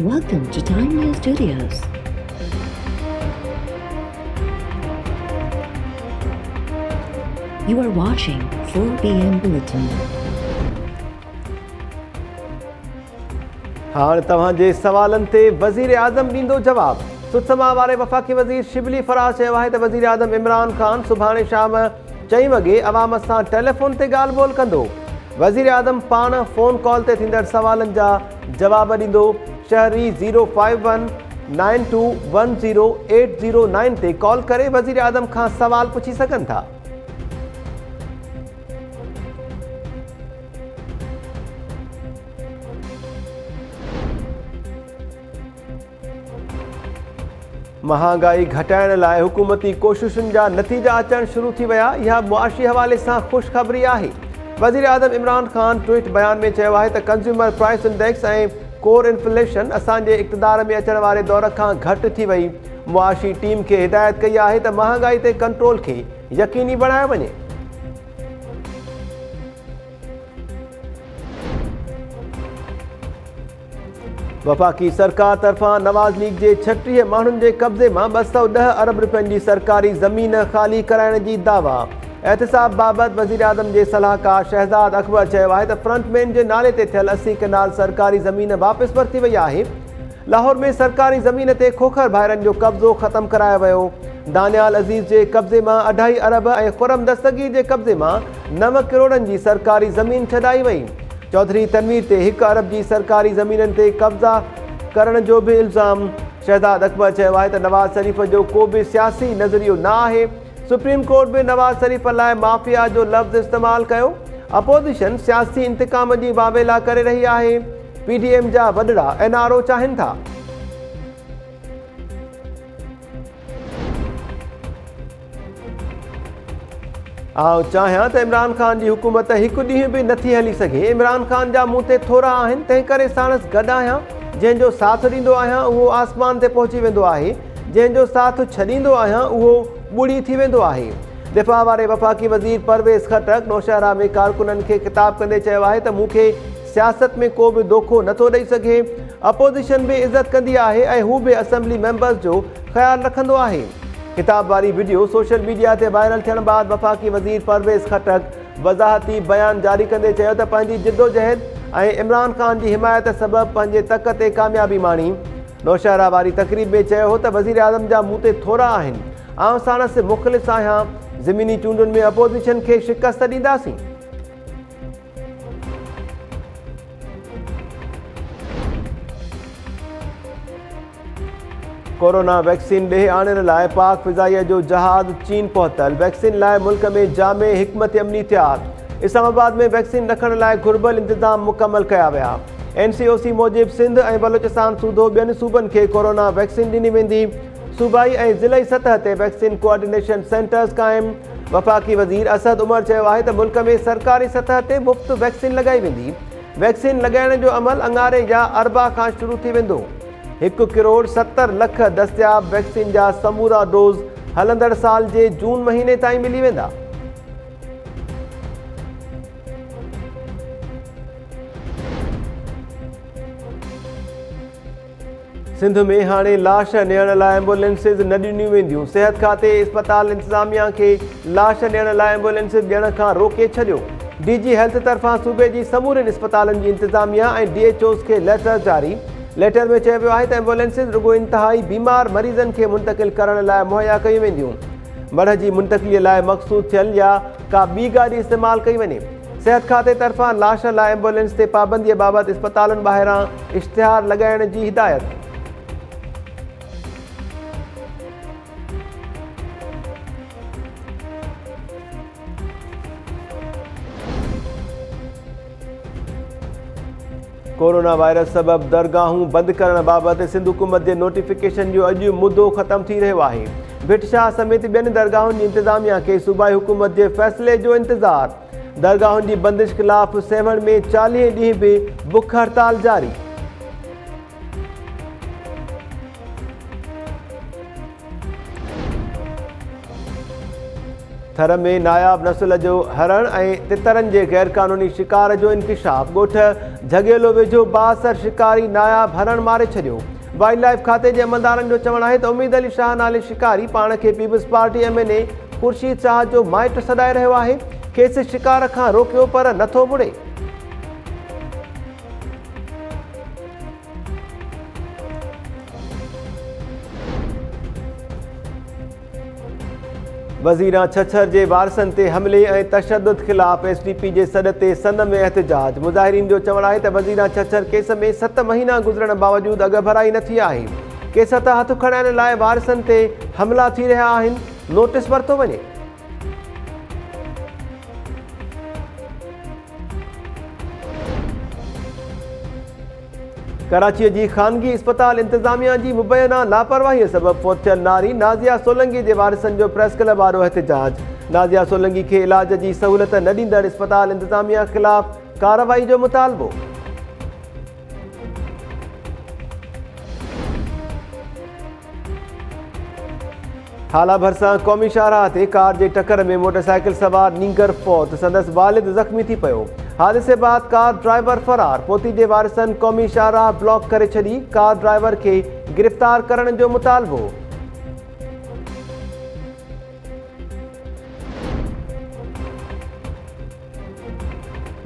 Welcome to Time News Studios. You are watching 4 p.m. Bulletin. हाणे तव्हांजे सवालनि ते वज़ीर आज़म ॾींदो जवाब। सुत्समा वारे वफ़ाक़ी वज़ीर शिबली फराज़ चयो आहे त वज़ीर आज़म इमरान ख़ान सुभाणे शाम 4 वॻे अवाम सां टेलीफोन ते ॻाल्हि ॿोल कंदो। वज़ीर आज़म पाण फ़ोन कॉल ते थींदड़ सवालनि जा जवाब ॾींदो। शहरी 05192108009 ते कॉल करे वज़ीर आज़म खां सवाल पुछी सघनि था। महांगाई घटाइण लाइ हुकूमती कोशिशुनि जा नतीजा अचणु शुरू थी विया। इहा मुआशी हवाले सां ख़ुशख़बरी आहे। वज़ीर आज़म इमरान ख़ान ट्वीट बयान में चयो आहे त कंज़्यूमर प्राइस इंडेक्स ऐं कोर इन्फ्लेशन असांजे इक़्तिदार में अचण वारे दौर खां घटि थी वई। मुआशी टीम खे हिदायत कई आहे त महांगाई ते कंट्रोल खे यकीनी बणायो वञे। वफ़ाक़ी सरकार तरफ़ां नवाज़ लीग जे 36 माण्हुनि जे कब्ज़े मां 210 अरब रुपयनि जी सरकारी ज़मीन ख़ाली कराइण जी दावा। एहतिसाब बाबति वज़ीर आज़म जे सलाहकार शहज़ाद अकबर चयो आहे त फ्रंटमैन जे नाले ते थियल 80 कनाल सरकारी ज़मीन वापसि वरिती वई आहे। लाहौर में सरकारी ज़मीन ते खोखर भाइरनि जो कब्ज़ो ख़तमु करायो वियो। दानियाल अज़ीज़ जे कब्ज़े मां 2.5 अरब ऐं खुरम दस्तगीर जे कब्ज़े मां 9 करोड़नि जी सरकारी ज़मीन छॾाई वई। चौधरी तनवीर ते 1 अरब जी सरकारी ज़मीननि ते कब्ज़ा करण जो बि इल्ज़ाम। शहज़ाद अकबर चयो आहे त नवाज़ शरीफ़ जो को बि सियासी नज़रियो न आहे। सुप्रीम कोर्ट बि नवाज़ शरीफ़ लाइ माफ़िया जो लफ़्ज़ इस्तेमालु कयो। अपोज़िशन सियासी इंतकाम जी वावेला करे रही आहे। PDM जा वॾड़ा NRO चाहिनि था। आउं चाहियां त इमरान ख़ान जी हुकूमत हिकु ॾींहुं बि नथी हली सघे। इमरान ख़ान जा मूं ते थोरा आहिनि, तंहिं करे साणसि गॾु आहियां। जंहिंजो साथ ॾींदो आहियां उहो आसमान ते पहुची वेंदो आहे। जंहिंजो साथ छॾींदो आहियां उहो ॿुड़ी थी वेंदो आहे। दिफ़ा वारे वफ़ाक़ी वज़ीर परवेज़ खटक नौशहरा में कारकुननि खे ख़िताब कंदे चयो आहे त मूंखे सियासत में को बि दोखो नथो ॾेई सघे। अपोज़िशन बि इज़त कंदी आहे ऐं हू बि असेंबली मेंबर्स जो ख़्यालु रखंदो आहे। किताब वारी वीडियो सोशल मीडिया ते वायरल थियण बाद वफ़ाक़ी वज़ीर परवेज़ खटक वज़ाहती बयान जारी कंदे चयो त पंहिंजी जिदोजहद ऐं इमरान ख़ान जी हिमायत सबबि पंहिंजे तक ते कामयाबी माणी। नौशहरा वारी तक़रीब में चयो हो त वज़ीर आज़म जा मूं ते थोरा आहिनि। आउं साणसि मुख़लिस आहियां। ज़मीनी चूंडुनि में अपोज़िशन खे शिकस्त ॾींदासीं। कोरोना वैक्सीन ॾे आणण लाइ पाक फ़िज़ाईअ जो जहाज़ चीन पहुतल। वैक्सीन लाइ मुल्क में जामे हिकमत अमनी तयार। इस्लामाबाद में वैक्सीन रखण लाइ घुर्बल इंतज़ाम मुकमल कया विया। NCOC मूजिबि सिंध ऐं बलोचिस्तान सूधो ॿियनि सूबनि खे कोरोना वैक्सीन ॾिनी वेंदी। सूबाई ऐं ज़िलई सतह ते वैक्सीन कोऑर्डिनेशन सेंटर्स क़ाइमु। वफ़ाक़ी वज़ीर असद उमर चयो आहे त मुल्क में सरकारी सतह ते मुफ़्त वैक्सीन लॻाई वेंदी। वैक्सीन लॻाइण जो अमल अंगारे या अरबा खां शुरू थी वेंदो। 1 करोड़ 70 लख दस्तियाब वैक्सीन जा समूरा डोज़ हलंदड़ साल जे जून महीने ताईं मिली वेंदा। सिंध में हाणे लाश ॾियण लाइ एम्बुलेंसिस न ॾिनियूं वेंदियूं। सिहत खाते इस्पताल इंतिज़ामिया खे लाश ॾियण लाइ एम्बुलेंसिस ॾियण खां रोके छॾियो। DG हेल्थ तरफ़ां सूबे जी समूरनि इस्पतालनि जी इंतिज़ामिया ऐं DHOs खे लेटर जारी। लेटर में चयो वियो आहे त एम्बुलेंसिस रुगो इंतिहाई बीमार मरीज़नि खे मुंतक़िल करण लाइ मुहैया कयूं वेंदियूं। मढ़ जी मुंतक़िलीअ लाइ मख़सूस थियल या का ॿी गाॾी इस्तेमालु कई वञे। सिहत खाते तरफ़ां लाश लाइ एम्बुलेंस ते पाबंदीअ बाबति इस्पतालनि ॿाहिरां इश्तिहार लॻाइण जी हिदायत। कोरोना वायरस सबबि दरगाहूं बंदि करण बाबति सिंध हुकूमत जे नोटिफिकेशन जो अॼु मुदो ख़तमु थी रहियो आहे। भिटशाह समेत ॿियनि दरगाहुनि जी इंतिज़ामिया खे सूबाई हुकूमत जे फ़ैसिले जो इंतज़ारु। दरगाहुनि जी बंदिश ख़िलाफ़ सेवण में 40 ॾींहं बि बुख हड़ताल जारी। थर में नायाब नस्ल जो हरण ऐं तितरनि जे गैरक़ानूनी शिकार जो इंकिशाफ। ॻोठ झगेलो वेझो 62 शिकारी नायाब हरण मारे छॾियो। वाइल्ड लाइफ खाते जे अमलदारनि जो चवणु आहे त उमीद अली शाह नाले शिकारी पाण खे पीपल्स पार्टी MNA ख़ुर्शीद शाह जो माइट सॾाए रहियो आहे। खेसि शिकार खां रोकियो पर नथो मुड़े। वज़ीरा छछर जे वारसनि ते हमले ऐं तशद्दुद ख़िलाफ़ SDP जे सॾ ते सनद में एहतिजाज। मुज़ाहिरीन जो चवणु आहे त वज़ीरा छछर केस में 7 महीना गुज़रण बावजूदु अॻभराई न थी आहे। केस त हथ खणाइण लाइ वारसनि ते हमला थी रहिया आहिनि, नोटिस वरितो वञे। कराचीअ जी ख़ानगी इस्पताल इंतिज़ामिया जी मुबैना लापरवाहीअ सबबि फ़ौत थियल नारी नाज़िया सोलंकी जे वारसनि जो प्रेस क्लब वारो एहतिजाज। नाज़िया सोलंकी खे इलाज जी सहूलियत न ॾींदड़ इस्पताल इंतिज़ामिया ख़िलाफ़ कार्रवाई जो मुतालबो। हाला भरसां क़ौमी शाहराह ते कार जे टकर में मोटरसाइकिल सवार नींगर फ़ौत, संदसि वालिद ज़ख़्मी थी पियो। हादिसे बाद कार ड्राइवर फरार। पोती जे वारसनि क़ौमी शाहराह ब्लॉक करे छॾी। कार ड्राइवर खे गिरफ़्तार करण जो मुतालबो।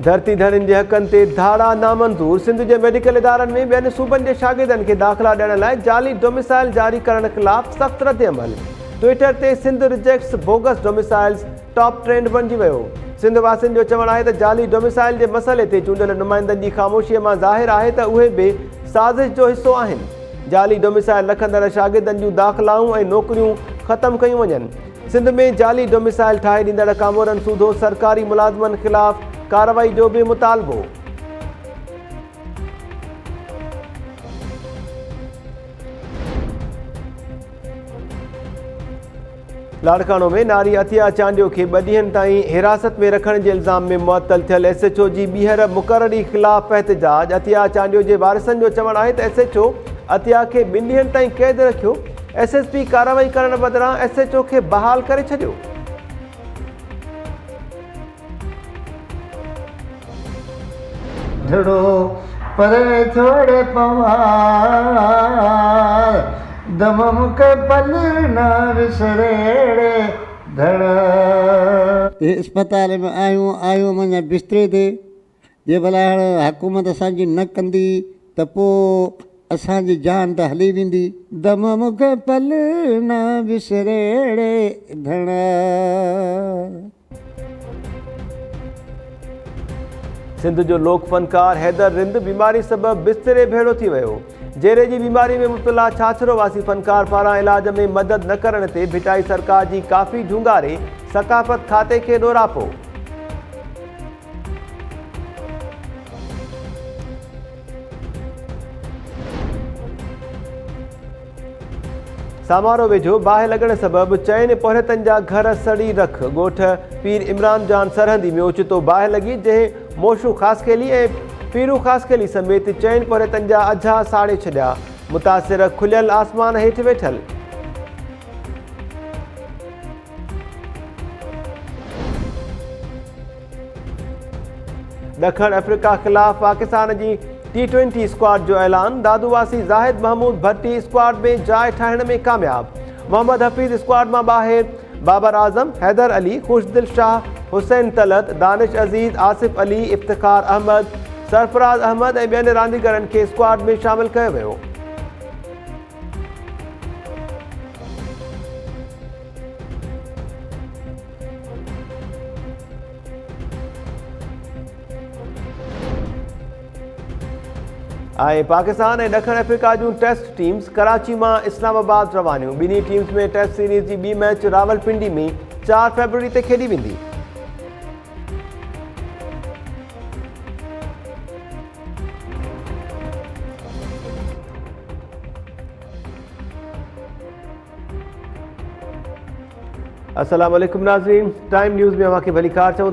धरती धड़नि जे हक़नि ते धाड़ा नामंज़ूर। सिंध जे मेडिकल इदारनि में ॿियनि सूबनि जे शागिर्दनि खे दाख़िला ॾियण लाइ जाली डोमिसाइल जारी करण ख़िलाफ़ सख़्त रद्दअमल। ट्विटर ते Sindh rejects bogus domiciles top trend बणिजी वियो। सिंध वासियुनि जो चवणु आहे त जाली डोमिसाइल जे मसइले ते चूंडियल नुमाइंदनि जी ख़ामोशीअ मां ज़ाहिर आहे त उहे बि साज़िश जो हिसो आहिनि। जाली डोमिसाइल रखंदड़ शागिर्दनि जूं दाख़िलाऊं ऐं नौकरियूं ख़तमु कयूं वञनि। सिंध में जाली डोमिसाइल ठाहे ॾींदड़ कामोरनि सूधो सरकारी मुलाज़िमनि ख़िलाफ़ कार्रवाई जो बि मुतालबो। लाड़कानो में नारी अतिया चांडियो खे 2 ॾींहंनि ताईं हिरासत में रखण जे इल्ज़ाम में मुअतल थियल SHO जी ॿीहर मुक़ररी ख़िलाफ़ एहतिजाज। अतिया चांडियो जे वारसनि जो चवणु आहे त SHO अतिया खे 2 ॾींहंनि ताईं क़ैद रखियो। SSP कार्रवाई करण बदिरां SHO खे बहाल करे छॾियो। दम मुके पल न विसरेड़े धड़। इस्पताल में आयो मञा बिस्तरे ते जे भला हुकूमत असांजी न कंदी त पोइ असांजी जान त हली वेंदी। दम मुके पल न विसरेड़े धड़। सिंध जो लोक फनकार हैदर रिंद बीमारी सबबि बिस्तरे भेड़ो थी वियो। जेरे जी बीमारी में मुब्तला छाछरो वासी फनकार पारां इलाज में मदद न करण ते भिटाई सरकार जी काफ़ी ढूंगारे सकाफ़त खाते खे ॾोरापो। सामारो वेझो बाहि लॻण सबबि चइनि पोहरतनि जा घर सड़ी रख। ॻोठ पीर इमरान जान सरहंदी में ओचितो बाहि लॻी, जंहिं मोशू ख़ासकेली ऐं पीरू ख़ासकेली समेत 4 पोहरतनि जा अझा साड़े छॾिया। मुतासिर खुलियल आसमान हेठि वेठल। ॾखण अफ्रीका ख़िलाफ़ पाकिस्तान जी T20 स्क्वाड जो ऐलान। दादूवासी ज़ाहिद महमूद भट्टी स्क्वाड में जाइ ठाहिण में कामयाब। मोहम्मद हफ़ीज़ स्क्वाड मां ॿाहिरि। बाबर आज़म, हैदर अली, खुशदिल शाह, हुसैन तलत, दानिश अज़ीज़, आसिफ अली, इफ्तिखार अहमद, सरफराज़ अहमद ऐं ॿियनि रांदीगरनि खे स्क्वाड में शामिल कयो वियो। ऐं पाकिस्तान ऐं ॾखण अफ्रीका जूं टेस्ट टीम्स कराची मां इस्लामाबाद रवानियूं। ॿिन्ही टीम्स में टेस्ट सीरीज़ जी ॿी मैच रावलपिंडी में 4 फरवरी ते खेॾी वेंदी। अस्सलाम वालेकुम नाज़रीन, टाइम न्यूज़ में अव्हांखे भली कार चऊं था।